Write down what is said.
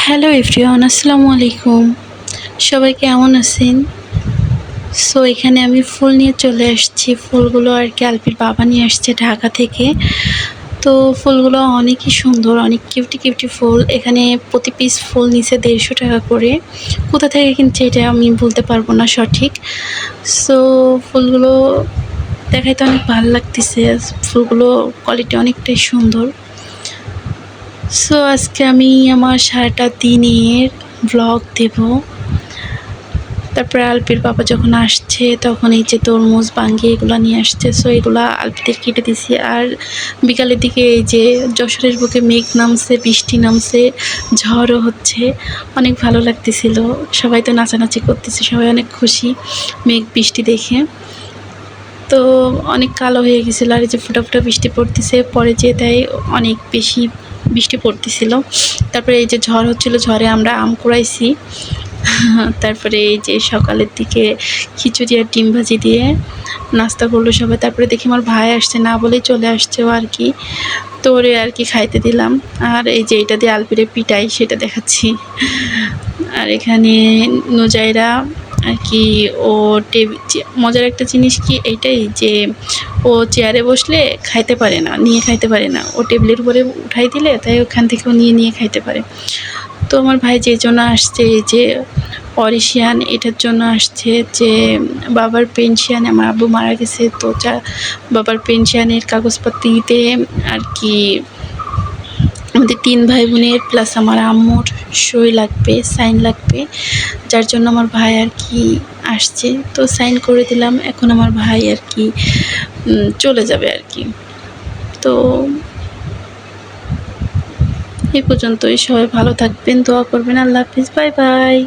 Hello everyone, আসসালামু আলাইকুম। সবাই কেমন আছেন? সো এখানে আমি ফুল নিয়ে চলে আসছি। ফুলগুলো আর কি আলপির বাবা নিয়ে আসছে ঢাকা থেকে। তো ফুলগুলো অনেকই সুন্দর, অনেক কিউটি কিউটি ফুল। এখানে প্রতি পিস ফুল নিছে ৳১৫০ করে। কোথা থেকে কিনছে এটা আমি বলতে পারবো না সঠিক। সো ফুলগুলো দেখাইতে অনেক ভাল লাগতেছে। ফুলগুলো কোয়ালিটি অনেকটাই সুন্দর। সো আজকে আমি আমার সারাটা দিনের ব্লগ দেব। তারপরে আলপির বাবা যখন আসছে তখন এই যে তরমুজ, বাঙ্গি এগুলো নিয়ে আসছে। সো এগুলা আলপিদের কেটে দিছি। আর বিকালের দিকে এই যে যশোরের বুকে মেঘ নামছে, বৃষ্টি নামছে, ঝড়ও হচ্ছে। অনেক ভালো লাগতেছিল। সবাই তো নাচানাচি করতেছে, সবাই অনেক খুশি মেঘ বৃষ্টি দেখে। তো অনেক কালো হয়ে গেছিলো আর এই যে ফোঁটা ফোঁটা বৃষ্টি পড়তেছে। পরে যেয়ে তাই অনেক বেশি বৃষ্টি পড়তেছিল। তারপরে এই যে ঝড় হচ্ছিল, ঝড়ে আমরা আম কুড়াইছি। তারপরে এই যে সকালের দিকে খিচুড়ি আর ডিম ভাজি দিয়ে নাস্তা করলো সবাই। তারপরে দেখি আমার ভাই আসছে, না বলেই চলে আসছে ও আর কি। তো ওরে আর কি খাইতে দিলাম। আর এই যে এটা দিয়ে আলপিরে পিটাই সেটা দেখাচ্ছি। আর এখানে নুজাইরা আর কি ও মজার একটা জিনিস কি এইটাই যে ও চেয়ারে বসলে খাইতে পারে না, নিয়ে খাইতে পারে না। ও টেবিলের উপরে উঠাই দিলে তাই ওখান থেকেও নিয়ে খাইতে পারে। তো আমার ভাই যে জন্য আসছে এই যে অরিশিয়ান এটার জন্য আসছে যে বাবার পেনশন, আমার আব্বু মারা গেছে তো বাবার পেনশনের কাগজপত্র দিতে আর কি আমাদের ৩ ভাই বোনের প্লাস আমার আম্মুর সই লাগবে, সাইন লাগবে, যার জন্য আমার ভাই আর কি আসছে। তো সাইন করে দিলাম। এখন আমার ভাই আর কি চলে যাবে আর কি। তো এই পর্যন্তই। সবাই ভালো থাকবেন, দোয়া করবেন। আল্লাহ হাফিজ, বাই বাই।